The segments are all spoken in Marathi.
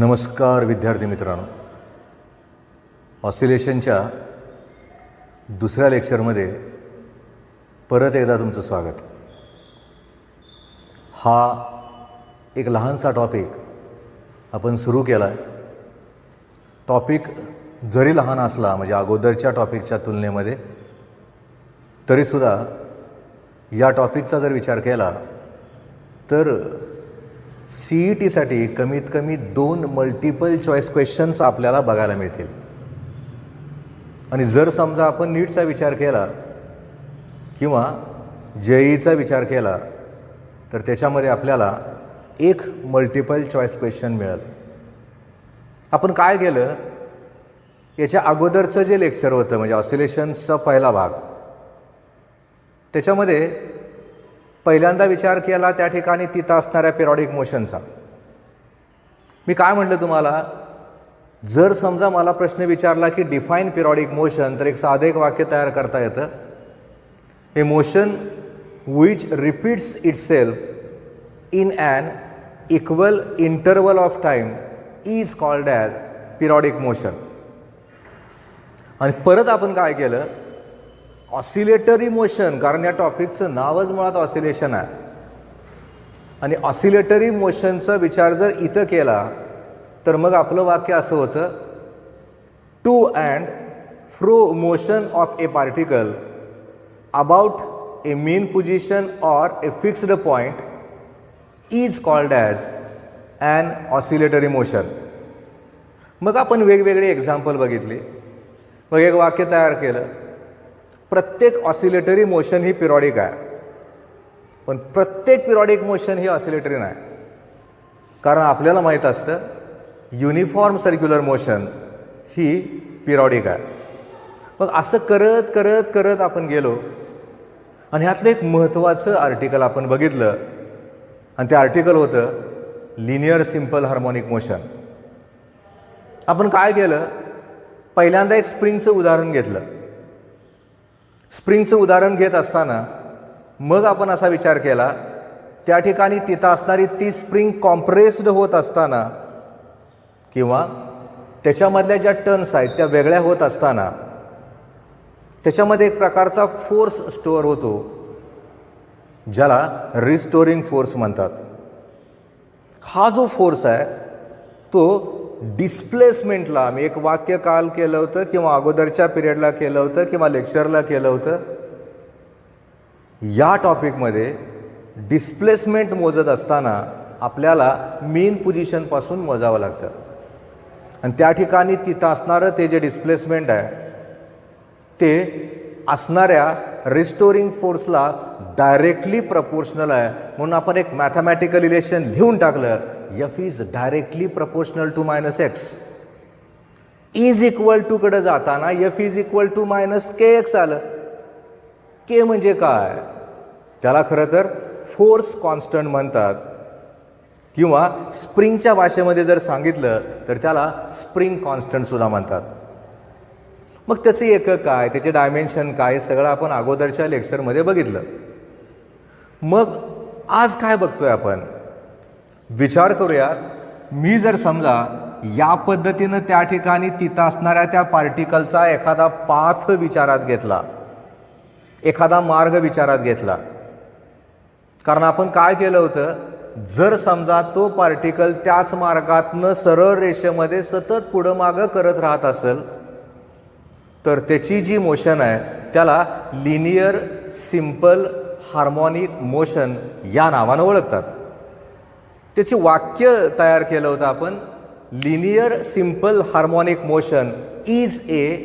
नमस्कार विद्यार्थी मित्रांनो, ऑसिलेशनच्या दुसऱ्या लेक्चरमध्ये परत एकदा तुमचं स्वागत. हा एक लहानसा टॉपिक आपण सुरू केला आहे. टॉपिक जरी लहान असला म्हणजे अगोदरच्या टॉपिकच्या तुलनेमध्ये, तरीसुद्धा या टॉपिकचा जर विचार केला तर CETसाठी कमीत कमी 2 मल्टिपल चॉईस क्वेश्चन्स आपल्याला बघायला मिळतील. आणि जर समजा आपण नीटचा विचार केला किंवा JEEचा विचार केला तर त्याच्यामध्ये आपल्याला 1 मल्टिपल चॉईस क्वेश्चन मिळेल. आपण काय केलं, याच्या अगोदरचं जे लेक्चर होतं म्हणजे ऑसिलेशन्सचा पहिला भाग, त्याच्यामध्ये पहिल्यांदा विचार केला त्या ठिकाणी तिथं असणाऱ्या पिरियॉडिक मोशनचा. मी काय म्हटलं तुम्हाला, जर समजा मला प्रश्न विचारला की डिफाईन पिरियॉडिक मोशन, तर एक साधं एक वाक्य तयार करता येतं. A motion which repeats itself in an equal interval of time is called as periodic motion. आणि परत आपण काय केलं, ऑसिलेटरी मोशन, कारण या टॉपिकचं नावच मुळात ऑसिलेशन आहे. आणि ऑसिलेटरी मोशनचा विचार जर इथं केला तर मग आपलं वाक्य असं होतं, to and fro motion of a particle about a mean position or a fixed point is called as an oscillatory motion. मग आपण वेगवेगळे एक्झाम्पल बघितले, मग एक वाक्य तयार केलं. प्रत्येक ऑसिलेटरी मोशन ही पिरियॉडिक आहे, पण प्रत्येक पिरियॉडिक मोशन ही ऑसिलेटरी नाही. कारण आपल्याला माहीत असतं युनिफॉर्म सर्क्युलर मोशन ही पिरियॉडिक आहे. मग असं करत करत करत आपण गेलो आणि ह्यातलं एक महत्त्वाचं आर्टिकल आपण बघितलं, आणि ते आर्टिकल होतं लिनियर सिम्पल हार्मोनिक मोशन. आपण काय केलं, पहिल्यांदा एक स्प्रिंगचं उदाहरण घेतलं. स्प्रिंगचं उदाहरण घेत असताना मग आपण असा विचार केला, त्या ठिकाणी तिथं असणारी ती स्प्रिंग कॉम्प्रेस्ड होत असताना किंवा त्याच्यामधल्या ज्या टर्न्स आहेत त्या वेगळ्या होत असताना त्याच्यामध्ये एक प्रकारचा फोर्स स्टोअर होतो, ज्याला रिस्टोरिंग फोर्स म्हणतात. हा जो फोर्स आहे तो डिस्प्लेसमेंटला, मी एक वाक्य काल केलं होतं किंवा अगोदरच्या पिरियडला केलं होतं किंवा लेक्चरला केलं होतं, या टॉपिकमध्ये डिस्प्लेसमेंट मोजत असताना आपल्याला मेन पोझिशनपासून मोजावं लागतं. आणि त्या ठिकाणी तिथं असणारं ते जे डिस्प्लेसमेंट आहे ते असणाऱ्या रिस्टोरिंग फोर्सला डायरेक्टली प्रपोर्शनल आहे. म्हणून आपण एक मॅथमॅटिकल रिलेशन लिहून टाकलं, F is directly proportional to -x. Is equal to कडे जाताना F is equal to -kx आलं. के म्हणजे काय, त्याला खरं तर फोर्स कॉन्स्टंट म्हणतात, किंवा स्प्रिंगच्या भाषेमध्ये जर सांगितलं तर त्याला स्प्रिंग कॉन्स्टंट सुद्धा म्हणतात. मग त्याचे एकक काय, त्याचे डायमेन्शन काय, सगळं आपण अगोदरच्या लेक्चरमध्ये बघितलं. मग आज काय बघतोय आपण, विचार करूया. मी जर समजा या पद्धतीनं त्या ठिकाणी तिथं असणाऱ्या त्या पार्टिकलचा एखादा पाथ विचारात घेतला, एखादा मार्ग विचारात घेतला. कारण आपण काय केलं होतं, जर समजा तो पार्टिकल त्याच मार्गातनं सरळ रेषेमध्ये सतत पुढं मागं करत राहत असेल तर त्याची जी मोशन आहे त्याला लिनियर सिम्पल हार्मोनिक मोशन या नावानं ओळखतात. त्याची वाक्य तयार केलं होतं आपण, linear simple harmonic motion is a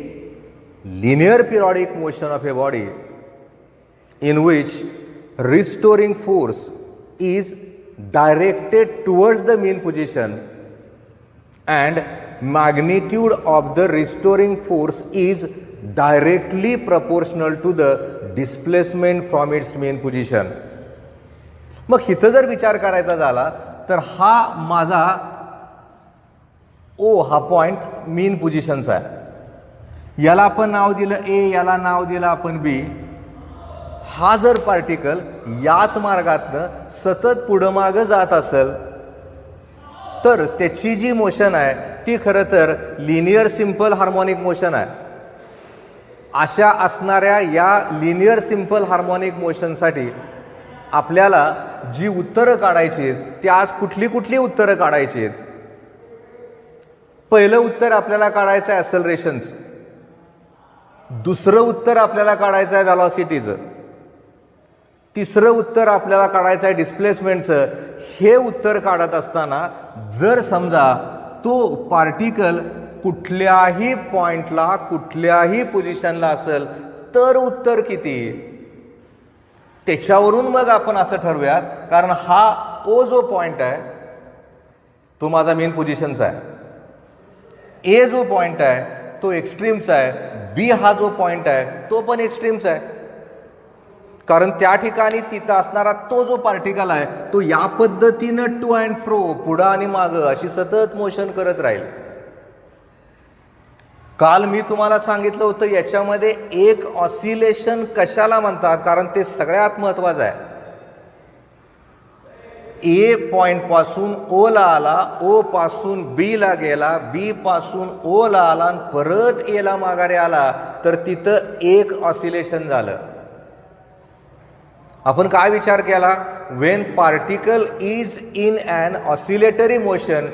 linear periodic motion of a body in which restoring force is directed towards the mean position and magnitude of the restoring force is directly proportional to the displacement from its mean position. मग इथं जर विचार करायचा झाला तर हा माझा O हा पॉइंट मीन पोझिशनचा आहे. याला आपण नाव दिलं A, याला नाव दिलं आपण B. हा जर पार्टिकल याच मार्गातनं सतत पुढं मागं जात असेल तर त्याची जी मोशन आहे ती खरं तर लिनियर सिंपल हार्मोनिक मोशन आहे. अशा असणाऱ्या या लिनियर सिंपल हार्मोनिक मोशनसाठी आपल्याला जी उत्तरं काढायची आहेत ती आज कुठली कुठली उत्तरं काढायची आहेत. पहिलं उत्तर आपल्याला काढायचं आहे ॲक्सेलरेशनचं. दुसरं उत्तर आपल्याला काढायचं आहे व्हेलॉसिटीचं. तिसरं उत्तर आपल्याला काढायचं आहे डिस्प्लेसमेंटचं. हे उत्तर काढत असताना जर समजा तो पार्टिकल कुठल्याही पॉइंटला कुठल्याही पोझिशनला असेल तर उत्तर किती, त्याच्यावरून मग आपण असं ठरवूयात. कारण हा ओ जो पॉइंट आहे तो माझा मेन पोझिशनचा आहे, ए जो पॉइंट आहे तो एक्स्ट्रीमचा आहे, बी हा जो पॉइंट आहे तो पण एक्स्ट्रीमचा आहे. कारण त्या ठिकाणी तिथं असणारा तो जो पार्टिकल आहे तो या पद्धतीनं टू अँड फ्रो पुढं आणि मागं अशी सतत मोशन करत राहील. काल मी तुम्हाला सांगितलं होतं याच्यामध्ये एक ऑसिलेशन कशाला म्हणतात, कारण ते सगळ्यात महत्वाचं आहे. ए पॉइंट पासून ओ ला आला, ओ पासून बी ला गेला, बी पासून ओ ला आला आणि परत ए ला माघारी आला तर तिथं एक ऑसिलेशन झालं. आपण काय विचार केला, when particle is in an oscillatory motion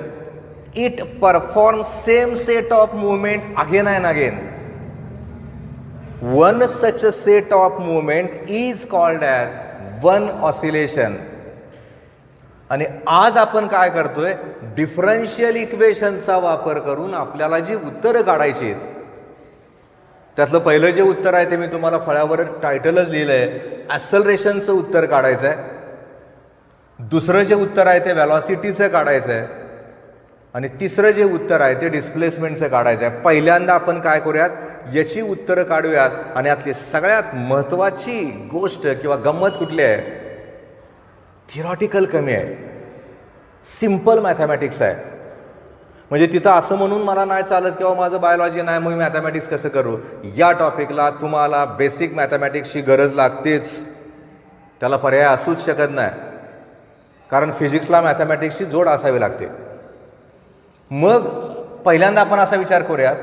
it performs same set of movement again and again. One such a set of movement is called as one oscillation. आणि आज आपण काय करतोय, डिफरन्शियल इक्वेशनचा वापर करून आपल्याला जी उत्तरं काढायची आहेत त्यातलं पहिलं जे उत्तर आहे ते मी तुम्हाला फळ्यावर टायटलच लिहिलंय, ॲक्सेलरेशनचं उत्तर काढायचं आहे. दुसरं जे उत्तर आहे ते व्हेलॉसिटीचं काढायचं आहे आणि तिसरं जे उत्तर आहे ते डिस्प्लेसमेंटचं काढायचं आहे. पहिल्यांदा आपण काय करूयात, याची उत्तरं काढूयात आणि यातली सगळ्यात महत्त्वाची गोष्ट किंवा गंमत कुठली आहे, थिअरॉटिकल कमी आहे, सिम्पल मॅथमॅटिक्स आहे. म्हणजे तिथं असं म्हणून मला नाही चालत किंवा माझं बायोलॉजी नाही मग मॅथमॅटिक्स कसं करू. या टॉपिकला तुम्हाला बेसिक मॅथमॅटिक्सची गरज लागतेच, त्याला पर्याय असूच शकत नाही, कारण फिजिक्सला मॅथमॅटिक्सची जोड असावी लागते. मग पहिल्यांदा आपण असा विचार करूयात,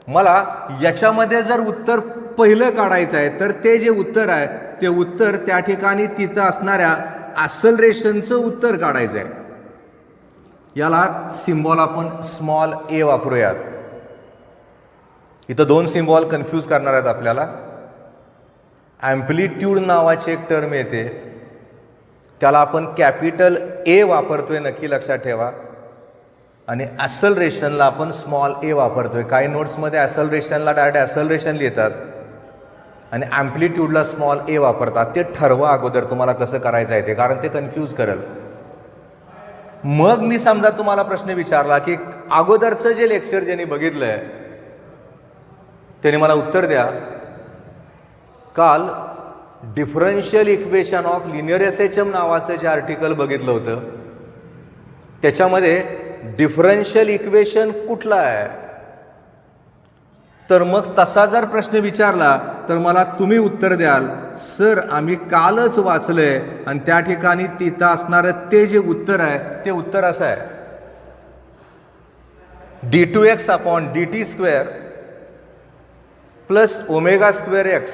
मला याच्यामध्ये जर उत्तर पहिलं काढायचं आहे तर ते जे उत्तर आहे ते उत्तर त्या ठिकाणी तिथं असणाऱ्या ॲक्सेलरेशनचं उत्तर काढायचं आहे. याला सिम्बॉल आपण स्मॉल ए वापरूयात. इथं दोन सिम्बॉल कन्फ्यूज करणार आहेत आपल्याला. ॲम्प्लिट्यूड नावाची एक टर्म येते, त्याला आपण कॅपिटल ए वापरतोय, नक्की लक्षात ठेवा. आणि ॲक्सेलरेशनला आपण स्मॉल ए वापरतोय. काही नोट्समध्ये ॲक्सेलरेशनला डायरेक्ट ॲक्सेलरेशन लिहितात आणि ॲम्प्लिट्यूडला स्मॉल ए वापरतात. ते ठरवा अगोदर तुम्हाला कसं करायचं आहे ते, कारण ते कन्फ्यूज करेल. मग मी समजा तुम्हाला प्रश्न विचारला की अगोदरचं जे लेक्चर ज्यांनी बघितलंय त्याने मला उत्तर द्या, काल differential equation of linear SHM नावाचं जे आर्टिकल बघितलं होतं त्याच्यामध्ये डिफरन्शियल इक्वेशन कुठला आहे, तर मग तसा जर प्रश्न विचारला तर मला तुम्ही उत्तर द्याल, सर आम्ही कालच वाचलंय आणि त्या ठिकाणी तिथं असणारं ते जे उत्तर आहे ते उत्तर असं आहे, d2x upon dt square plus omega square x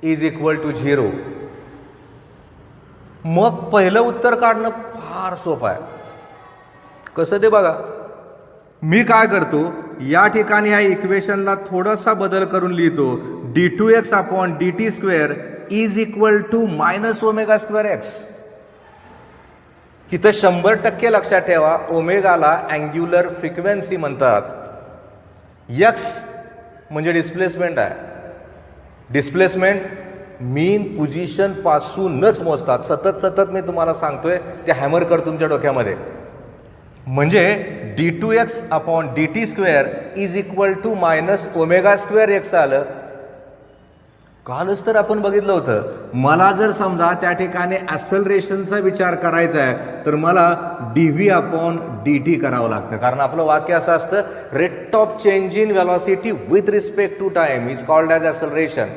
is equal to 0. मग पहिलं उत्तर काढणं फार सोपं आहे. कसं ते बघा, मी काय करतो, या ठिकाणी या इक्वेशनला थोडासा बदल करून लिहितो, d2x upon dt square is equal to minus omega square x. इथं 100% लक्षात ठेवा, ओमेगाला अँग्युलर फ्रिक्वेन्सी म्हणतात. एक्स म्हणजे डिस्प्लेसमेंट आहे. डिस्प्लेसमेंट मीन पोझिशन पासूनच मोजतात. सतत मी तुम्हाला सांगतोय, ते हॅमर कर तुमच्या डोक्यामध्ये. म्हणजे d2x upon dt square is equal to minus omega square x आलं. कालच तर आपण बघितलं होतं. मला जर समजा त्या ठिकाणी ॲक्सेलरेशनचा विचार करायचा आहे तर मला dv अपॉन dt करावं लागतं, कारण आपलं वाक्य असं असतं, rate of change in velocity with respect to time is called as acceleration.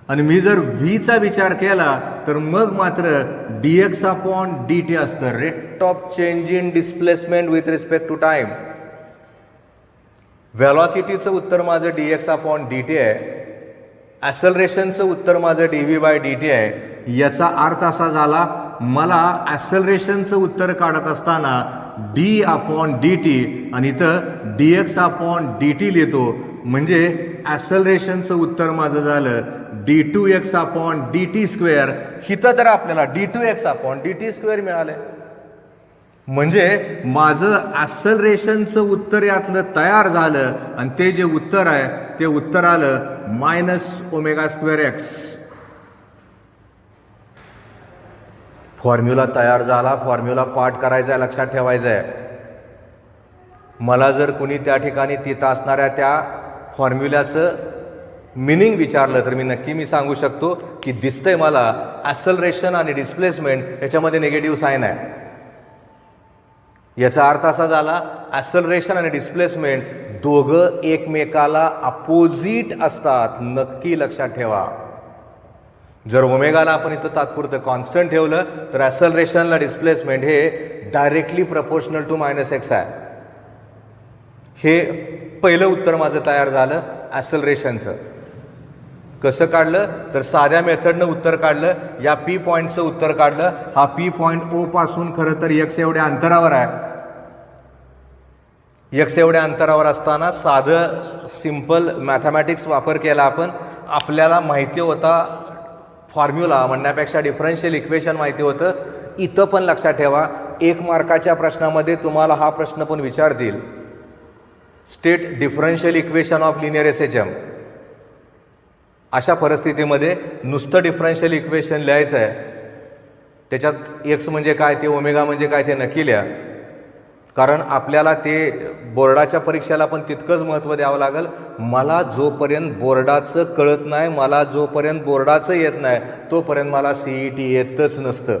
आणि मी जर व्हीचा विचार केला तर मग मात्र dx अपॉन dt असतं, rate of change in displacement with respect to time. व्हेलॉसिटीचं उत्तर माझं dx अपॉन dt आहे, ॲक्सलरेशनचं उत्तर माझं dv बाय dt आहे. याचा अर्थ असा झाला, मला ॲक्सलरेशनचं उत्तर काढत असताना d अपॉन dt आणि इथं dx अपॉन dt लिहितो, म्हणजे ॲक्सलरेशनचं उत्तर माझं झालं d2x अपॉन dt स्क्वेअर. इथं तर आपल्याला d2x अपॉन dt स्क्वेअर मिळाले, म्हणजे माझं ॲक्सलरेशनचं उत्तर यातलं तयार झालं आणि ते जे उत्तर आहे ते उत्तर आलं -ω²x. फॉर्म्युला तयार झाला, फॉर्म्युला पाठ करायचा आहे, लक्षात ठेवायचं आहे. मला जर कुणी त्या ठिकाणी तिथं असणाऱ्या त्या फॉर्म्युल्याचं मिनिंग विचारलं तर मी सांगू शकतो की दिसतंय मला ॲक्सलरेशन आणि डिस्प्लेसमेंट याच्यामध्ये निगेटिव्ह साईन आहे. याचा अर्थ असा झाला, ॲक्सलरेशन आणि डिस्प्लेसमेंट दोघं एकमेकाला अपोजिट असतात, नक्की लक्षात ठेवा. जर ओमेगाला आपण इथं तात्पुरतं कॉन्स्टंट ठेवलं तर ॲक्सलरेशनला डिस्प्लेसमेंट हे डायरेक्टली प्रपोर्शनल टू -x आहे. हे पहिलं उत्तर माझं तयार झालं ॲक्सलरेशनचं. कसं काढलं तर साध्या मेथडनं उत्तर काढलं, या पी पॉईंटचं उत्तर काढलं. हा पी पॉईंट ओ पासून खरं तर x एवढ्या अंतरावर आहे. x एवढ्या अंतरावर असताना साधं सिंपल मॅथमॅटिक्स वापर केला आपण. आपल्याला माहिती होता फॉर्म्युला म्हणण्यापेक्षा डिफरन्शियल इक्वेशन माहिती होतं. इथं पण लक्षात ठेवा, 1 मार्काच्या प्रश्नामध्ये तुम्हाला हा प्रश्न पण विचारतील, state differential equation of linear SHM. अशा परिस्थितीमध्ये नुसतं डिफरन्शियल इक्वेशन लिहायचं आहे, त्याच्यात x म्हणजे काय ते ओमेगा म्हणजे काय ते नक्की लिहा, कारण आपल्याला ते बोर्डाच्या परीक्षेला पण तितकंच महत्त्व द्यावं लागेल. मला जोपर्यंत बोर्डाचं कळत नाही, मला जोपर्यंत बोर्डाचं येत नाही, तोपर्यंत मला CET येतच नसतं.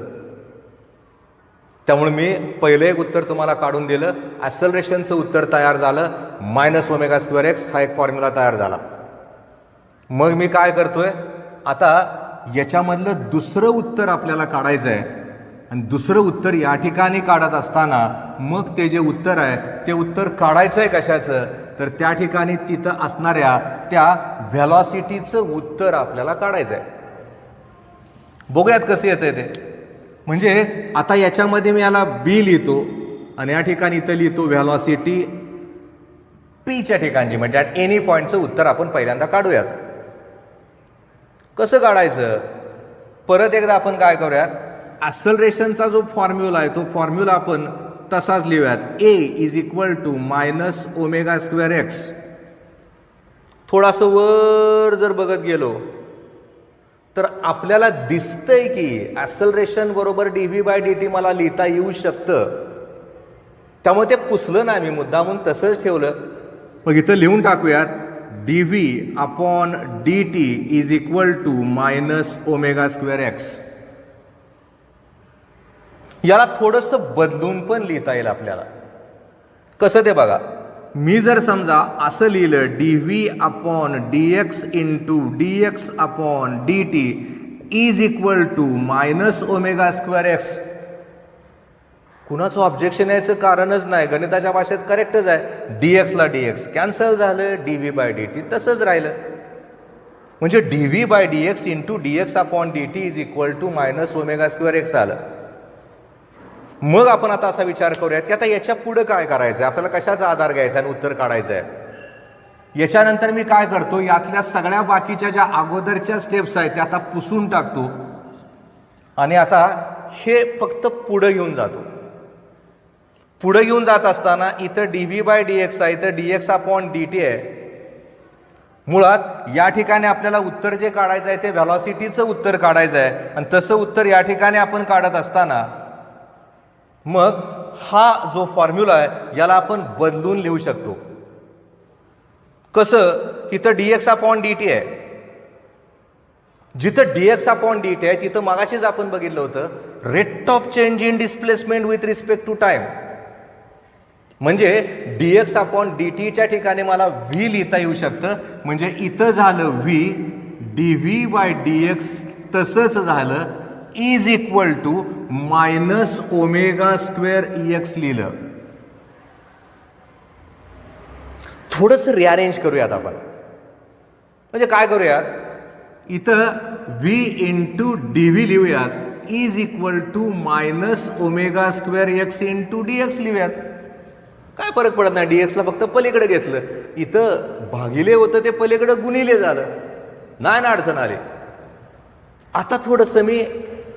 त्यामुळे मी पहिलं एक उत्तर तुम्हाला काढून दिलं, ॲक्सलरेशनचं उत्तर तयार झालं -ω²x. हा एक फॉर्म्युला तयार झाला. मग मी काय करतोय आता, याच्यामधलं दुसरं उत्तर आपल्याला काढायचं आहे आणि दुसरं उत्तर या ठिकाणी काढत असताना मग ते जे उत्तर आहे ते उत्तर काढायचं आहे कशाचं, तर त्या ठिकाणी तिथं असणाऱ्या त्या व्हेलॉसिटीचं उत्तर आपल्याला काढायचं आहे. बघूयात कसं येतंय ते. म्हणजे आता याच्यामध्ये मी याला बी लिहितो आणि या ठिकाणी इथं लिहितो व्हेलॉसिटी पीच्या ठिकाणची, म्हणजे ॲट एनी पॉईंटचं उत्तर आपण पहिल्यांदा काढूयात. कसं काढायचं, परत एकदा आपण काय करूयात, ॲक्सलरेशनचा जो फॉर्म्युला आहे तो फॉर्म्युला आपण तसाच लिहूयात, a = -ω²x. थोडासं वर जर बघत गेलो तर आपल्याला दिसतंय की ॲक्सलरेशन बरोबर dv/dt मला लिहिता येऊ शकतं. त्यामुळे ते पुसलं नाही मी, मुद्दामून तसंच ठेवलं. मग इथं लिहून टाकूयात, dv/dt = -ω²x. याला थोडंसं बदलून पण लिहिता येईल आपल्याला. कसं ते बघा, मी जर समजा असं लिहिलं dv/dx × dx/dt = -ω²x. कुणाचं ऑब्जेक्शन यायचं कारणच नाही, गणिताच्या भाषेत करेक्टच आहे. dx ला dx कॅन्सल झालं, dv/dt तसंच राहिलं. म्हणजे dv/dx × dx/dt = -ω²x आलं. मग आपण आता असा विचार करूयात की आता याच्या पुढे काय करायचं आहे, आपल्याला कशाचा आधार घ्यायचा आणि उत्तर काढायचं आहे. याच्यानंतर मी काय करतो, यातल्या सगळ्या बाकीच्या ज्या अगोदरच्या स्टेप्स आहेत त्या आता पुसून टाकतो आणि आता हे फक्त पुढे घेऊन जातो. पुढे घेऊन जात असताना इथं dv/dx आहे, इथं dx/dt आहे. मुळात या ठिकाणी आपल्याला उत्तर जे काढायचं आहे ते व्हेलॉसिटीचं उत्तर काढायचं आहे आणि तसं उत्तर या ठिकाणी आपण काढत असताना मग हा जो फॉर्म्युला आहे याला आपण बदलून लिहू शकतो. कसं, तिथं dx/dt आहे, जिथं dx/dt आहे तिथं मगाशीच आपण बघितलं होतं rate of change in displacement with respect to time. म्हणजे dx/dt च्या ठिकाणी मला v लिहिता येऊ शकतं. म्हणजे इथं झालं v, d v by d x तसंच झालं is equal to minus omega square e x लिहिलं. थोडंसं रिअरेंज करूयात आपण. म्हणजे काय करूयात, इथं व्ही इंटू डी व्ही लिहूयात is equal to minus omega square x into d x लिहूयात. काय फरक पडत नाही, डी एक्सला फक्त पलीकडे घेतलं, इथं भागिले होतं ते पलीकडे गुणिले झालं, नाही ना अडचण आली. आता थोडंसं मी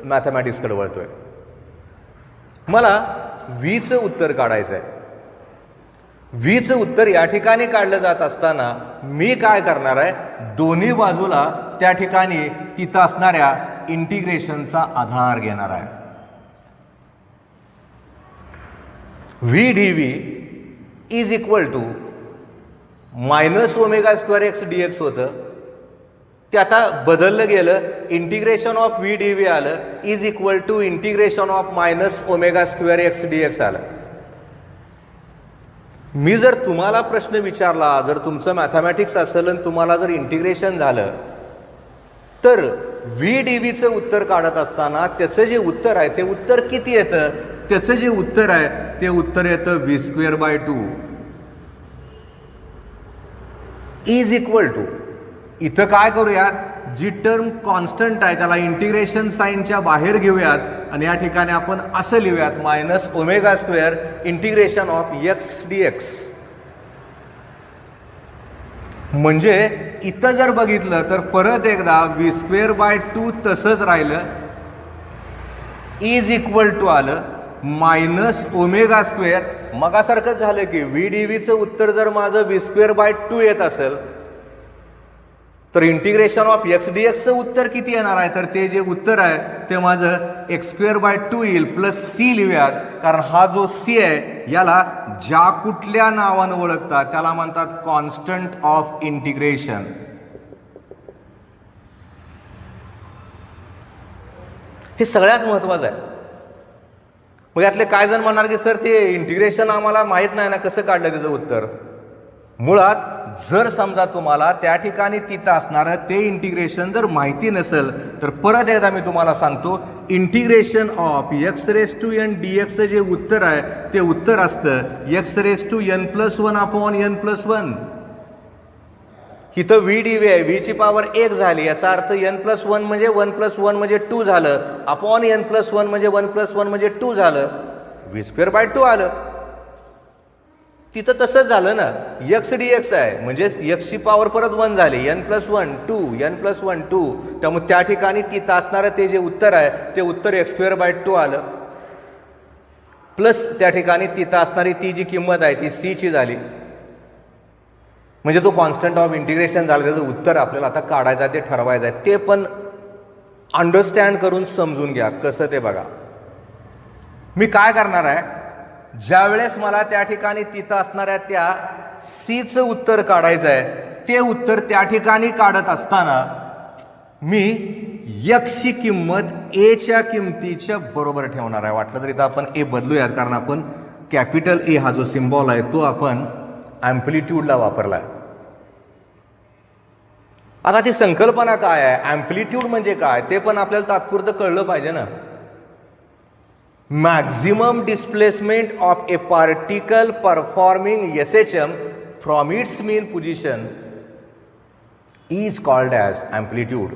मॅथमॅटिक्सकडे वळतोय. मला व्हीचं उत्तर काढायचं आहे. व्हीचं उत्तर या ठिकाणी काढलं जात असताना मी काय करणार आहे, दोन्ही बाजूला त्या ठिकाणी तिथं असणाऱ्या इंटिग्रेशनचा आधार घेणार आहे. V d v is equal to minus omega square x d x होतं, ते आता बदललं गेलं, integration of v d v आलं, is equal to integration of minus omega square x d x आलं. मी जर तुम्हाला प्रश्न विचारला, जर तुमचं मॅथमॅटिक्स असेल आणि तुम्हाला जर इंटिग्रेशन झालं, तर व्ही डी व्हीचं उत्तर काढत असताना त्याचं जे उत्तर आहे ते उत्तर किती येतं, त्याचं जे उत्तर आहे ते उत्तर येतं v square by two is equal to. इथं काय करूयात, जी टर्म कॉन्स्टंट आहे त्याला इंटिग्रेशन साईनच्या बाहेर घेऊयात आणि या ठिकाणी आपण असं लिहूयात minus omega square integration of x d x. म्हणजे इथं जर बघितलं तर परत एकदा व्ही स्क्वेअर बाय टू तसंच राहिलं, इज इक्वल टू आलं मायनस ओमेगा स्क्वेअर. मगासारखंच झालं की व्ही डी व्हीचं उत्तर जर माझं व्ही स्क्वेअर बाय टू येत असेल तर इंटिग्रेशन ऑफ एक्स डी एक्सचं उत्तर किती येणार आहे, तर ते जे उत्तर आहे ते माझं एक्स स्क्वेअर बाय टू येईल प्लस सी लिहूयात. कारण हा जो सी आहे याला ज्या कुठल्या नावानं ओळखतात त्याला म्हणतात कॉन्स्टंट ऑफ इंटिग्रेशन. हे सगळ्यात महत्वाचं आहे. मग यातले काय जण म्हणणार की सर ते इंटिग्रेशन आम्हाला माहीत नाही ना, कसं काढलं त्याचं उत्तर. मुळात जर समजा तुम्हाला त्या ठिकाणी तिथं असणारं ते इंटिग्रेशन जर माहिती नसेल तर परत एकदा मी तुम्हाला सांगतो, integration of x raise to n d एक्सचं जे उत्तर आहे ते उत्तर असतं x raise to n plus one upon n plus one. इथं व्ही डी व्ही आहे, व्हीची पॉवर एक झाली, याचा अर्थ एन प्लस वन म्हणजे वन प्लस वन म्हणजे टू झालं, अपॉन एन प्लस वन म्हणजे वन प्लस वन म्हणजे टू झालं, व्ही स्क्वेअर बाय टू आलं. तिथं तसंच झालं ना, एक्स डी एक्स आहे म्हणजे एक्सची पॉवर परत वन झाली, n plus one two, n plus one two. त्यामुळे त्या ठिकाणी तिथं असणारं ते जे उत्तर आहे ते उत्तर एक्स स्क्वेअर बाय टू आलं, प्लस त्या ठिकाणी तिथं असणारी ती जी किंमत आहे ती सी ची झाली. म्हणजे तो कॉन्स्टंट ऑफ इंटिग्रेशन झालं, त्याचं उत्तर आपल्याला आता काढायचं आहे, ते ठरवायचं आहे. ते पण अंडरस्टँड करून समजून घ्या कसं ते बघा. मी काय करणार आहे, ज्या वेळेस मला त्या ठिकाणी तिथं असणाऱ्या त्या सीचं उत्तर काढायचं आहे, ते उत्तर त्या ठिकाणी काढत असताना मी एक्सची किंमत एच्या किंमतीच्या बरोबर ठेवणार आहे. वाटलं तर इथं आपण ए बदलूयात, कारण आपण कॅपिटल ए हा जो सिम्बॉल आहे तो आपण ॲम्प्लिट्यूडला वापरला आहे. आता ती संकल्पना काय आहे, ॲम्प्लिट्यूड म्हणजे काय ते पण आपल्याला तात्पुरतं कळलं पाहिजे ना. Maximum displacement of a particle performing SHM from its mean position is called as amplitude.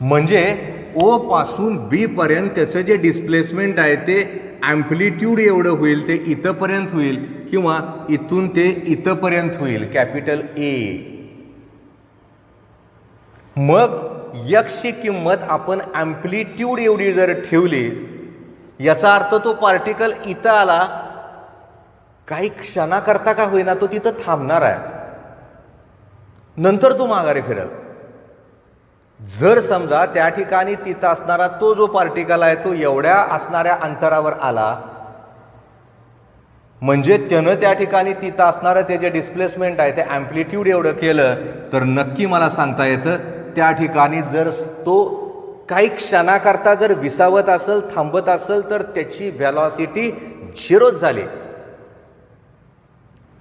म्हणजे ओ पासून बी पर्यंत त्याचं जे डिस्प्लेसमेंट आहे ते ॲम्प्लिट्यूड एवढं होईल, ते इथंपर्यंत होईल किंवा इथून ते इथंपर्यंत होईल, कॅपिटल ए. मग एक्सची किंमत आपण ॲम्प्लिट्यूड एवढी जर ठेवली, याचा अर्थ तो पार्टिकल इथं आला, काही क्षणाकरता का होईना तो तिथं थांबणार आहे, नंतर तो माघारी फिरेल. जर समजा त्या ठिकाणी तिथं असणारा तो जो पार्टिकल आहे तो एवढ्या असणाऱ्या अंतरावर आला, म्हणजे त्यानं त्या ठिकाणी तिथं असणारं ते जे डिस्प्लेसमेंट आहे ते ॲम्प्लिट्यूड एवढं केलं, तर नक्की मला सांगता येतं त्या ठिकाणी जर तो काही क्षणाकरता जर विसावत असेल, थांबत असेल, तर त्याची व्हेलॉसिटी झिरोच झाली.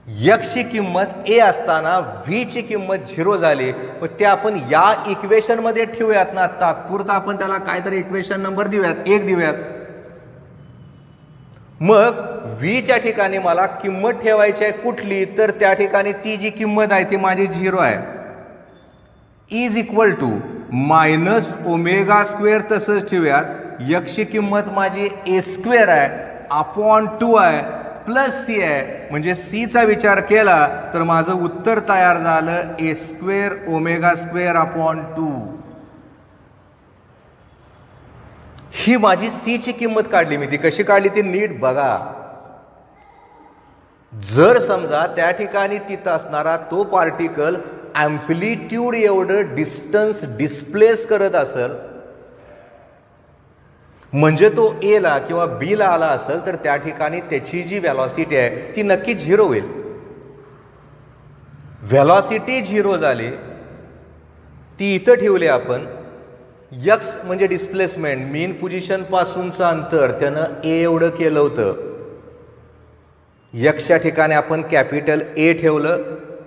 ची किंमत ए असताना व्ही ची किंमत 0 झाली, मग ते आपण या इक्वेशन मध्ये ठेवूयात ना. तात्पुरता आपण त्याला काहीतरी इक्वेशन नंबर देऊयात, 1 देऊयात. मग व्हीच्या ठिकाणी मला किंमत ठेवायची आहे कुठली, तर त्या ठिकाणी ती जी किंमत आहे ती माझी 0 आहे. Is equal to minus omega square तसंच ठेवूयात. ची किंमत माझी ए स्क्वेअर आहे अपॉन 2 आहे प्लस सी आहे. म्हणजे सीचा विचार केला तर माझं उत्तर तयार झालं ए स्क्वेअर ओमेगा स्क्वेअर अपॉन 2. ही माझी सी ची किंमत काढली मी. ती कशी काढली ती नीट बघा. जर समजा त्या ठिकाणी तिथं असणारा तो पार्टिकल अँप्लिट्यूड एवढं डिस्टन्स डिस्प्लेस करत असेल, म्हणजे तो ए ला किंवा बी ला आला असेल, तर त्या ठिकाणी त्याची जी व्हेलॉसिटी आहे ती नक्की 0 होईल. व्हेलॉसिटी 0 झाली, ती इथं ठेवली आपण. एक्स म्हणजे डिस्प्लेसमेंट, मेन पोझिशन पासूनचं अंतर त्यानं ए एवढं केलं होतं. एक्सच्या ठिकाणी आपण कॅपिटल ए ठेवलं,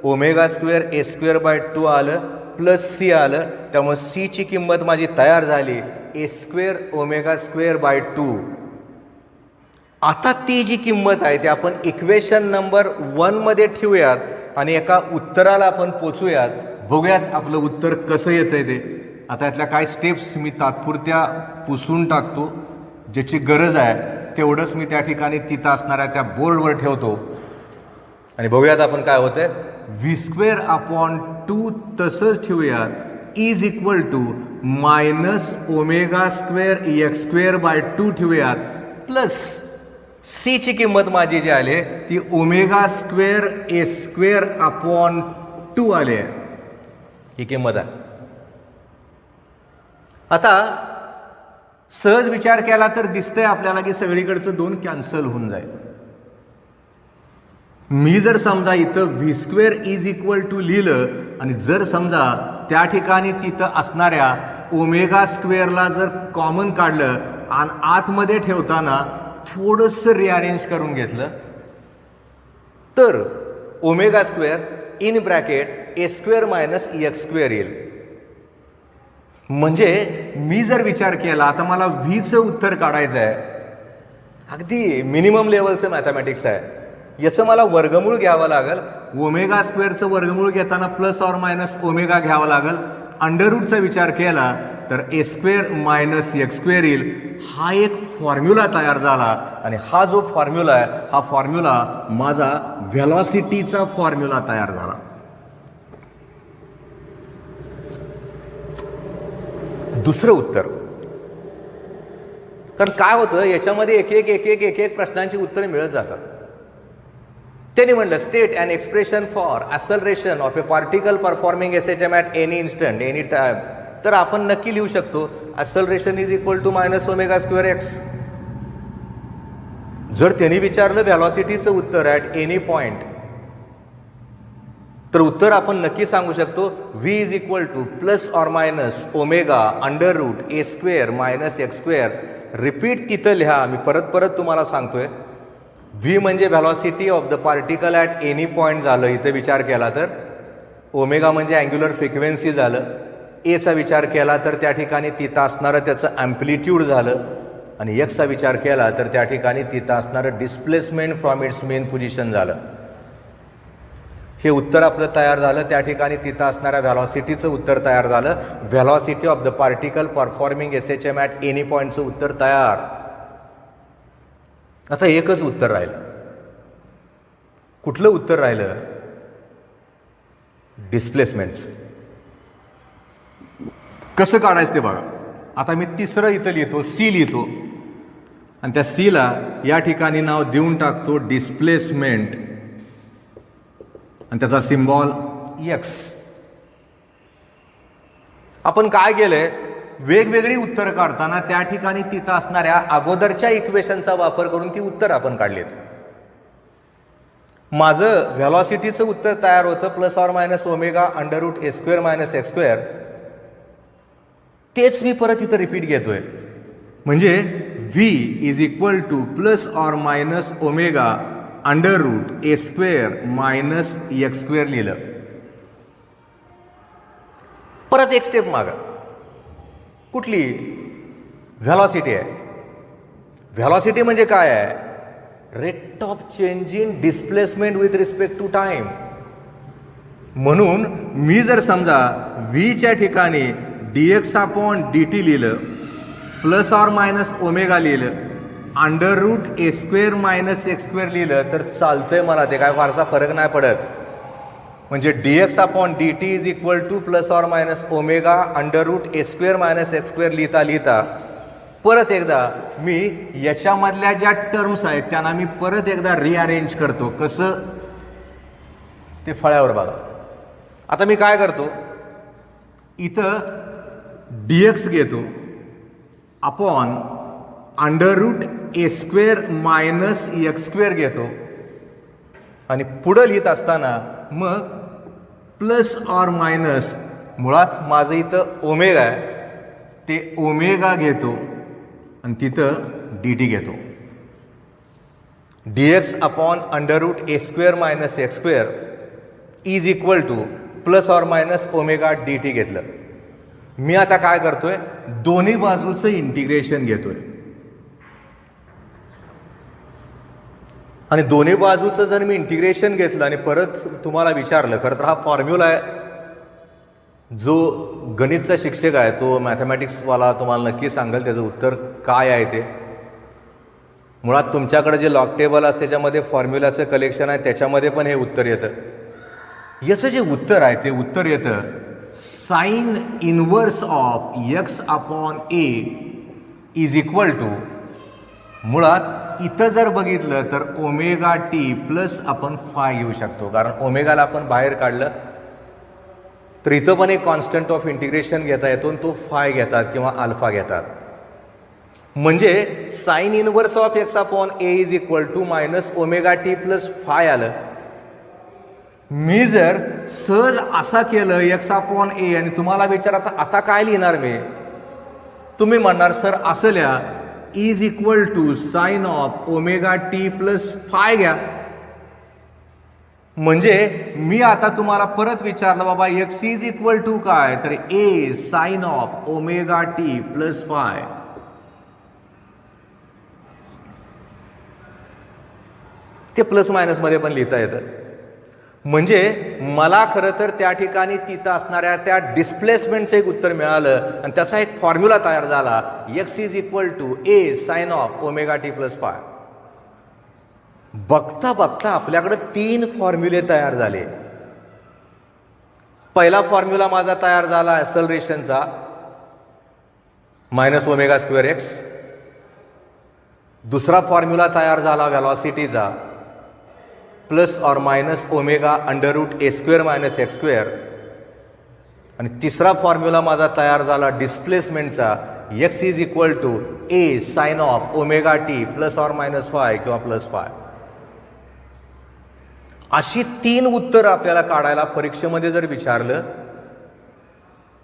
omega square A square by 2 आलं प्लस सी आलं. त्यामुळे सी ची किंमत माझी तयार झाली ए स्क्वेअर ओमेगा स्क्वेअर बाय 2. आता ती जी किंमत आहे ती आपण इक्वेशन नंबर 1 मध्ये ठेवूयात आणि एका उत्तराला आपण पोचूयात. बघूयात आपलं उत्तर कसं येतंय ते. आता यातल्या काही स्टेप्स मी तात्पुरत्या पुसून टाकतो, ज्याची गरज आहे तेवढंच मी त्या ठिकाणी तिथं असणाऱ्या त्या बोर्डवर ठेवतो आणि बघूयात आपण काय होतंय. व्ही स्क्वेअर अपॉन 2 तसंच ठेवूयात. Is equal to minus omega square x square by 2 ठेवूयात प्लस सी ची किंमत माझी जी आली ती ओमेगा स्क्वेअर ए स्क्वेअर अपॉन 2 आली आहे. ही किंमत आहे. आता सहज विचार केला तर दिसतंय आपल्याला की सगळीकडचं 2 कॅन्सल होऊन जाईल. मी जर समजा इथं v square is equal to लिहिलं आणि जर समजा त्या ठिकाणी तिथं असणाऱ्या ओमेगा स्क्वेअरला जर कॉमन काढलं आणि आतमध्ये ठेवताना थोडंसं रिअरेंज करून घेतलं, तर omega square in bracket A square minus x square येईल. म्हणजे मी जर विचार केला, आता मला व्हीचं उत्तर काढायचं आहे, अगदी मिनिमम लेवलचं मॅथमॅटिक्स आहे. याचं मला वर्गमूळ घ्यावं लागेल. ओमेगा स्क्वेअरचं वर्गमूळ घेताना प्लस ऑर मायनस ओमेगा घ्यावं लागेल. अंडररूटचा विचार केला तर ए स्क्वेअर मायनस एक्स स्क्वेअर येईल. हा एक फॉर्म्युला तयार झाला आणि हा जो फॉर्म्युला आहे हा फॉर्म्युला माझा व्हेलॉसिटीचा फॉर्म्युला तयार झाला. दुसरं उत्तर, कारण काय होतं याच्यामध्ये एक एक प्रश्नांची उत्तरे मिळत जातात. त्यांनी म्हणलं state and expression for acceleration of a particle performing SHM at any instant any time. तर आपण नक्की लिहू शकतो acceleration is equal to minus omega square x. जर त्यांनी विचारलं व्हेलॉसिटीचं उत्तर ॲट एनी पॉइंट, तर उत्तर आपण नक्की सांगू शकतो v is equal to plus or minus omega under root a square minus x square. Repeat तिथं लिहा, मी परत तुम्हाला सांगतोय. व्ही म्हणजे velocity of the particle at any point झालं इथे विचार केला तर. ओमेगा म्हणजे अँग्युलर फ्रिक्वेन्सी झालं. एचा विचार केला तर त्या ठिकाणी तिथं असणारं त्याचं अँप्लिट्यूड झालं. आणि एक्सचा विचार केला तर त्या ठिकाणी तिथं असणारं displacement from its main position झालं. हे उत्तर आपलं तयार झालं. त्या ठिकाणी तिथं असणाऱ्या व्हेलॉसिटीचं उत्तर तयार झालं. Velocity of the particle performing SHM at any पॉइंटचं उत्तर तयार. आता एकच उत्तर राहिलं. कुठलं उत्तर राहिलं? डिस्प्लेसमेंटचं. कसं काढायचं ते बघा. आता मी तिसरं इथं लिहितो, सी लिहितो आणि त्या सीला या ठिकाणी नाव देऊन टाकतो डिस्प्लेसमेंट आणि त्याचा सिम्बॉल एक्स. आपण काय केलंय, वेगवेगळी उत्तरं काढताना त्या ठिकाणी तिथं असणाऱ्या अगोदरच्या इक्वेशनचा वापर करून ती उत्तर आपण काढलीत. माझं व्हेलॉसिटीचं उत्तर तयार होतं plus or minus omega under root a square minus x square. तेच मी परत इथं रिपीट घेतोय. म्हणजे v is equal to plus or minus omega under root a square minus x square लिहिलं. परत एक स्टेप मागा. कुठली? व्हॅलॉसिटी आहे. व्हॅलॉसिटी म्हणजे काय आहे? Rate of change in displacement with respect to time. म्हणून मी जर समजा व्हीच्या ठिकाणी dx अपॉन dt लिहिलं प्लस ऑर मायनस ओमेगा लिहिलं under root a square minus x square लिहिलं तर चालतंय मला, ते काय फारसा फरक नाही पडत. म्हणजे dx upon dt is equal to plus or minus omega under root a square minus x square लिहिता लिहिता परत एकदा मी याच्यामधल्या ज्या टर्म्स आहेत त्यांना मी परत एकदा रिअरेंज करतो. कसं? ते फळ्यावर बघा. आता मी काय करतो, इथं dx घेतो upon under root a square minus x square घेतो आणि पुढं लिहित असताना मग प्लस ऑर मायनस, मुळात माझं इथं ओमेगा आहे ते ओमेगा घेतो आणि तिथं dt घेतो. dx upon under root a square minus x square is equal to plus or minus omega dt घेतलं. मी आता काय करतोय, दोन्ही बाजूचं इंटिग्रेशन घेतोय आणि दोन्ही बाजूचं जर मी इंटिग्रेशन घेतलं आणि परत तुम्हाला विचारलं, खरं तर हा फॉर्म्युला आहे, जो गणितचा शिक्षक आहे तो मॅथमॅटिक्सवाला तुम्हाला नक्की सांगेल त्याचं उत्तर काय आहे ते. मुळात तुमच्याकडे जे लॉग टेबल असते त्याच्यामध्ये फॉर्म्युलाचं कलेक्शन आहे, त्याच्यामध्ये पण हे उत्तर येतं. याचं जे उत्तर आहे ते उत्तर येतं sine inverse of x upon a is equal to, मुळात इथं जर बघितलं तर ओमेगा टी प्लस आपण फाय घेऊ शकतो, कारण ओमेगाला आपण बाहेर काढलं तर इथं पण एक कॉन्स्टंट ऑफ इंटिग्रेशन घेता येतो आणि तो फाय घेतात किंवा अल्फा घेतात. म्हणजे sine inverse of x upon a is equal to minus omega t plus phi आलं. मी जर सहज असा केलं एक्स अपॉन ए आणि तुम्हाला विचारता आता काय लिहिणार मी, तुम्ही म्हणणार सर असं लिहा is equal to sine of omega t plus phi घ्या. म्हणजे मी आता तुम्हाला परत विचारलं बाबा एक्स इज इक्वल टू काय, तर a sine of omega t plus phi. ते प्लस मायनस मध्ये पण लिहिता येतं. म्हणजे मला खरं तर त्या ठिकाणी तिथं असणाऱ्या त्या डिस्प्लेसमेंटचं एक उत्तर मिळालं आणि त्याचा एक फॉर्म्युला तयार झाला, x is equal to a sine of omega t plus phi. बघता बघता आपल्याकडे 3 फॉर्म्युले तयार झाले. पहिला फॉर्म्युला माझा तयार झाला ॲक्सलरेशनचा मायनस ओमेगा स्क्वेअर एक्स. दुसरा फॉर्म्युला तयार झाला व्हॅलॉसिटीचा plus or minus omega under root a square minus x square. आणि तिसरा फॉर्म्युला माझा तयार झाला डिस्प्लेसमेंटचा x is equal to a sine of omega t plus or minus phi किंवा प्लस फाय. अशी 3 उत्तरं आपल्याला काढायला परीक्षेमध्ये जर विचारलं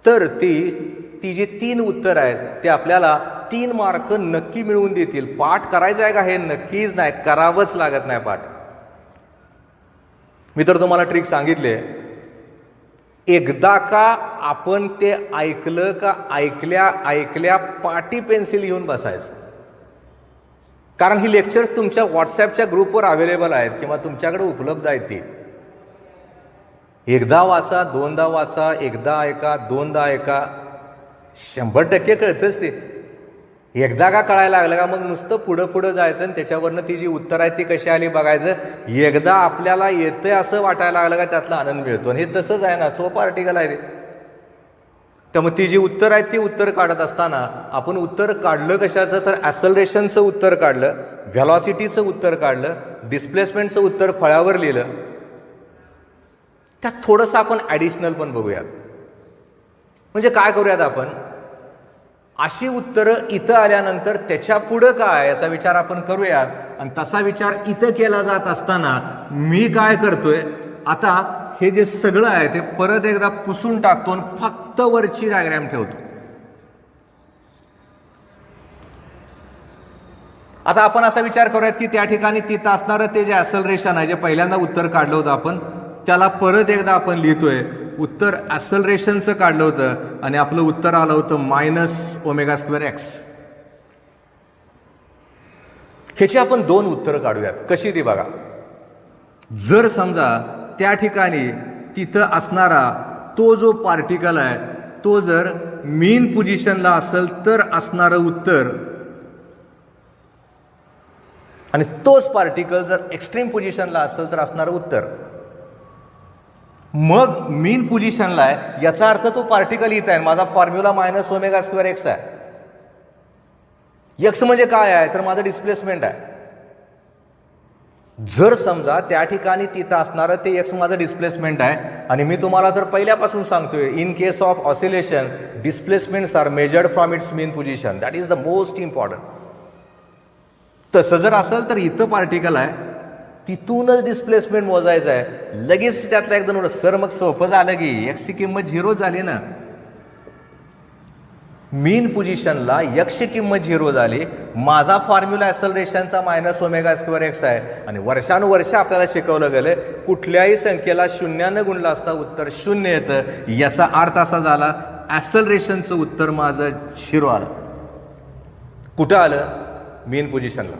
तर ती जी 3 उत्तर आहेत ते आपल्याला 3 मार्क नक्की मिळवून देतील. पाठ करायचं आहे का हे नक्कीच नाही, करावंच लागत नाही पाठ. मी तर तुम्हाला ट्रिक सांगितले, एकदा का आपण ते ऐकलं का ऐकल्या पाटी पेन्सिल घेऊन बसायचं. कारण ही लेक्चर्स तुमच्या व्हॉट्सॲपच्या ग्रुपवर अवेलेबल आहेत किंवा तुमच्याकडे उपलब्ध आहेत. ती एकदा वाचा, दोनदा वाचा, एकदा ऐका, दोनदा ऐका, 100% कळतंच ते. एकदा का कळायला लागलं का मग नुसतं पुढं जायचं आणि त्याच्यावरनं ती जी उत्तर आहेत ती कशी आली बघायचं. एकदा आपल्याला येतंय असं वाटायला लागलं का त्यातला आनंद मिळतो. आणि हे तसंच आहे ना, सोपं आर्टिकल आहे ते. त्यामुळे ती जी उत्तर आहेत ती उत्तर काढत असताना आपण उत्तर काढलं कशाचं, तर ॲक्सलरेशनचं उत्तर काढलं, व्हॅलॉसिटीचं उत्तर काढलं, डिस्प्लेसमेंटचं उत्तर फळ्यावर लिहिलं. त्यात थोडंसं आपण ॲडिशनल पण बघूयात. म्हणजे काय करूयात आपण, अशी उत्तरं इथं आल्यानंतर त्याच्या पुढं काय याचा विचार आपण करूयात. आणि तसा विचार इथं केला जात असताना मी काय करतोय, आता हे जे सगळं आहे ते परत एकदा पुसून टाकतो आणि फक्त वरची डायग्रॅम ठेवतो. आता आपण असा विचार करूयात की त्या ठिकाणी तिथं असणारं ते जे ॲक्सलरेशन आहे, जे पहिल्यांदा उत्तर काढलं होतं आपण, त्याला परत एकदा आपण लिहितोय. उत्तर ॲक्सलरेशनचं काढलं होतं आणि आपलं उत्तर आलं होतं -ω²x. ह्याची आपण दोन उत्तरं काढूयात. कशी ती बघा. जर समजा त्या ठिकाणी तिथं असणारा तो जो पार्टिकल आहे तो जर मीन पोझिशनला असेल तर असणारं उत्तर, आणि तोच पार्टिकल जर एक्स्ट्रीम पोझिशनला असेल तर असणारं उत्तर. मग मीन पोझिशनला आहे याचा अर्थ तो पार्टिकल इथं आहे. माझा फॉर्म्युला -ω²x आहे. एक्स म्हणजे काय आहे तर माझं डिस्प्लेसमेंट आहे. जर समजा त्या ठिकाणी तिथं असणारं ते एक्स माझं डिस्प्लेसमेंट आहे, आणि मी तुम्हाला तर पहिल्यापासून सांगतोय, in case of oscillation displacements are measured from its mean position. That is the most important. तसं जर असेल तर इथं पार्टिकल आहे, तिथूनच डिस्प्लेसमेंट मोजायचं आहे. लगेच त्यातला एकदम सर मग सोपं झालं की एक्सची किंमत 0 झाली ना. मीन पोझिशनला एक्सची किंमत 0 झाली. माझा फॉर्म्युला ॲक्सलरेशनचा -ω²x आहे, आणि वर्षानुवर्ष आपल्याला शिकवलं गेलं कुठल्याही संख्येला शून्यानं गुणला असता उत्तर 0 येतं. याचा अर्थ असा झाला ॲक्सलरेशनचं उत्तर माझं 0 आलं. कुठं आलं? मीन पोझिशनला.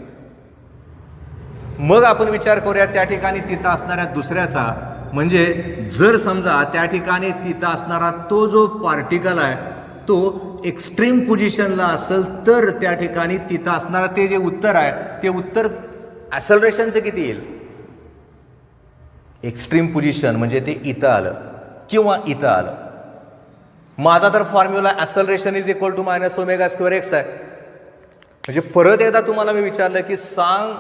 मग आपण विचार करूया त्या ठिकाणी तिथं असणाऱ्या दुसऱ्याचा. म्हणजे जर समजा त्या ठिकाणी तिथं असणारा तो जो पार्टिकल आहे तो एक्स्ट्रीम पोझिशनला असेल तर त्या ठिकाणी तिथं असणारं ते जे उत्तर आहे ते उत्तर ॲक्सलरेशनचं किती येईल? एक्स्ट्रीम पोझिशन म्हणजे ते इथं आलं किंवा इथं आलं. माझा तर formula acceleration is equal to -ω²x आहे. म्हणजे परत एकदा तुम्हाला मी विचारलं की सांग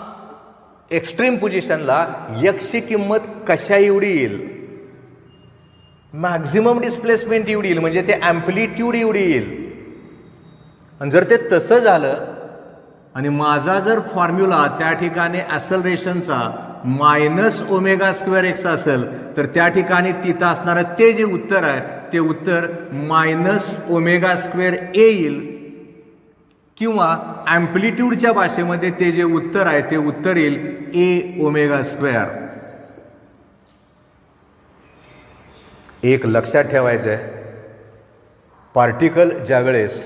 एक्स्ट्रीम पोझिशनला एक्सची किंमत कशा एवढी येईल? मॅक्झिमम डिस्प्लेसमेंट एवढी येईल, म्हणजे ते ॲम्प्लिट्यूड एवढी येईल. आणि जर ते तसं झालं आणि माझा जर फॉर्म्युला त्या ठिकाणी ॲक्सलरेशनचा -ω²x असेल तर त्या ठिकाणी तिथं असणारं ते जे उत्तर आहे ते उत्तर -ω² येईल, किंवा ॲम्प्लिट्यूडच्या भाषेमध्ये ते जे उत्तर आहे ते उत्तर येईल Aω². एक लक्षात ठेवायचं आहे, पार्टिकल ज्या वेळेस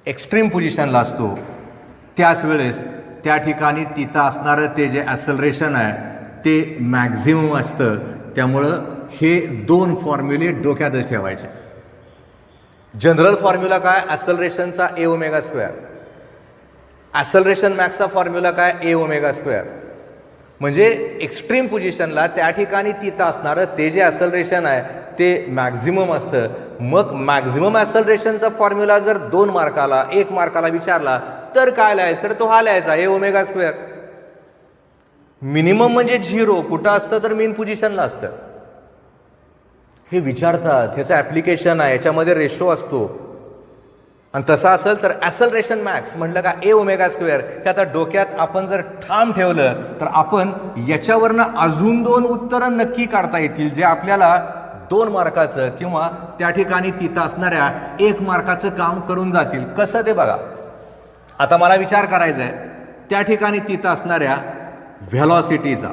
एक्स्ट्रीम पोझिशनला असतो त्याच वेळेस त्या ठिकाणी तिथं असणारं ते जे ॲक्सलरेशन आहे ते मॅक्झिमम असतं. त्यामुळं हे दोन फॉर्म्युले डोक्यातच ठेवायचे. जनरल फॉर्म्युला काय? ॲक्सलरेशनचा Aω². ॲक्सलरेशन मॅक्सचा फॉर्म्युला काय? Aω². म्हणजे एक्स्ट्रीम पोझिशनला त्या ठिकाणी तिथं असणारं ते जे ॲक्सलरेशन आहे ते मॅक्झिमम असतं. मग मॅक्झिमम ॲक्सलरेशनचा फॉर्म्युला जर 2 मार्काला 1 मार्काला विचारला तर काय लिहायचं? तर तो हा लिहायचा Aω². मिनिमम म्हणजे 0 कुठं असतं तर मीन पोझिशनला असतं. हे विचारतात, ह्याचं ॲप्लिकेशन आहे, याच्यामध्ये रेशो असतो. आणि तसं असेल तर ॲक्सलरेशन मॅक्स म्हटलं का Aω². हे आता डोक्यात आपण जर ठाम ठेवलं तर आपण याच्यावरनं अजून 2 उत्तरं नक्की काढता येतील, जे आपल्याला 2 मार्काचं किंवा त्या ठिकाणी तिथं असणाऱ्या 1 मार्काचं काम करून जातील. कसं ते बघा. आता मला विचार करायचा आहे त्या ठिकाणी तिथं असणाऱ्या व्हेलॉसिटीचा,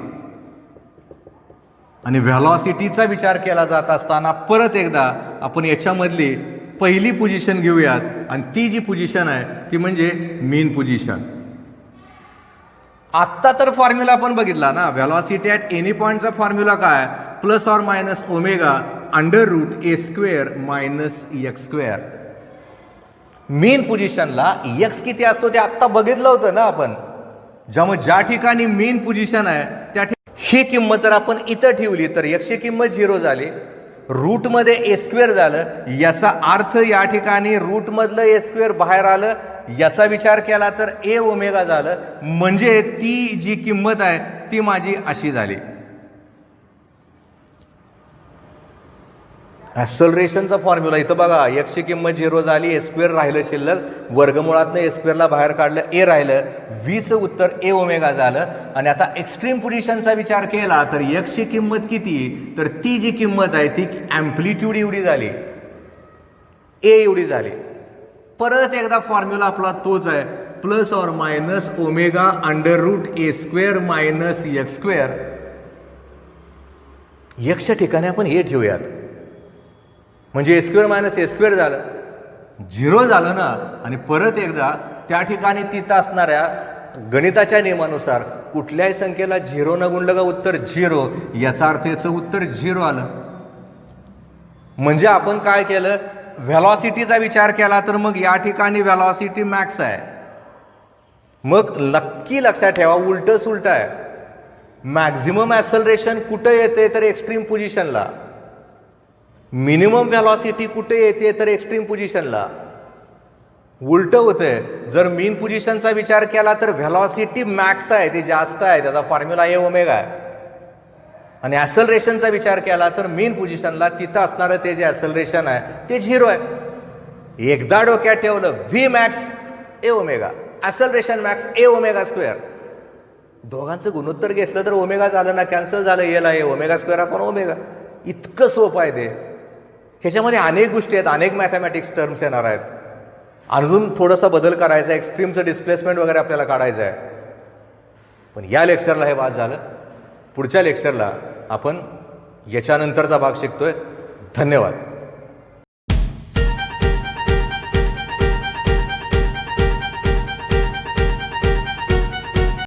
आणि व्हेलॉसिटीचा विचार केला जात असताना परत एकदा आपण याच्यामधली पहिली पोझिशन घेऊयात, आणि ती जी पोझिशन आहे ती म्हणजे मीन पोझिशन. आत्ता तर फॉर्म्युला आपण बघितला ना, व्हेलॉसिटी ॲट एनी पॉईंटचा फॉर्म्युला काय? +or - ω √a² - x². मीन पोझिशनला एक्स किती असतो ते आत्ता बघितलं होतं ना आपण. ज्यामुळे ज्या ठिकाणी मीन पोझिशन आहे त्या ही किंमत जर आपण इथं ठेवली तर एक्सची किंमत 0 झाली, रूटमध्ये A² झालं. याचा अर्थ या ठिकाणी रूटमधलं A² बाहेर आलं. याचा विचार केला तर Aω झालं. म्हणजे ती जी किंमत आहे ती माझी अशी झाली. ॲक्सलरेशनचा फॉर्म्युला इथं बघा, एक्सची किंमत 0 झाली, A² राहिलं शिल्लक, वर्गमुळातनं A² बाहेर काढलं, A राहिलं, Vचं उत्तर Aω झालं. आणि आता एक्स्ट्रीम पोझिशनचा विचार केला तर एक्सची किंमत किती? तर ती जी किंमत आहे ती ॲम्प्लिट्यूड एवढी झाली, A एवढी झाली. परत एकदा फॉर्म्युला आपला तोच आहे, plus or minus omega under root a square minus x square. एक्सच्या ठिकाणी आपण ए ठेवूयात, म्हणजे ए स्क्वेअर मायनस ए स्क्वेअर झालं, 0 झालं ना. आणि परत एकदा त्या ठिकाणी तिथं असणाऱ्या गणिताच्या नियमानुसार कुठल्याही संख्येला 0 न गुणलं का उत्तर 0, याचा अर्थ याचं उत्तर 0 आलं. म्हणजे आपण काय केलं, व्हेलॉसिटीचा विचार केला तर मग या ठिकाणी व्हेलॉसिटी मॅक्स आहे. मग नक्की लक्षात ठेवा, उलट सुलट आहे. मॅक्झिमम ॲक्सलरेशन कुठं येते तर एक्स्ट्रीम पोझिशनला, मिनिमम व्हेलॉसिटी कुठे येते तर एक्स्ट्रीम पोझिशनला. उलट होतंय. जर मीन पोझिशनचा विचार केला तर व्हेलॉसिटी मॅक्स आहे, ती जास्त आहे, त्याचा फॉर्म्युला ए ओमेगा आहे. आणि ॲक्सलरेशनचा विचार केला तर मीन पोझिशनला तिथं असणारं ते जे ॲक्सलरेशन आहे ते 0 आहे. एकदा डोक्यात ठेवलं व्ही मॅक्स ए ओमेगा, ॲक्सलरेशन मॅक्स ए ओमेगा स्क्वेअर. दोघांचं गुणोत्तर घेतलं तर ओमेगा झालं ना, कॅन्सल झालं, एला ए ओमेगा स्क्वेअर आपण ओमेगा. इतकं सोपं आहे ते. ह्याच्यामध्ये अनेक गोष्टी आहेत, अनेक मॅथमॅटिक्स टर्म्स येणार आहेत. अजून थोडासा बदल करायचा आहे, एक्स्ट्रीमचं डिस्प्लेसमेंट वगैरे आपल्याला काढायचं आहे. पण या लेक्चरला हे वाद झालं. पुढच्या लेक्चरला आपण याच्यानंतरचा भाग शिकतोय. धन्यवाद.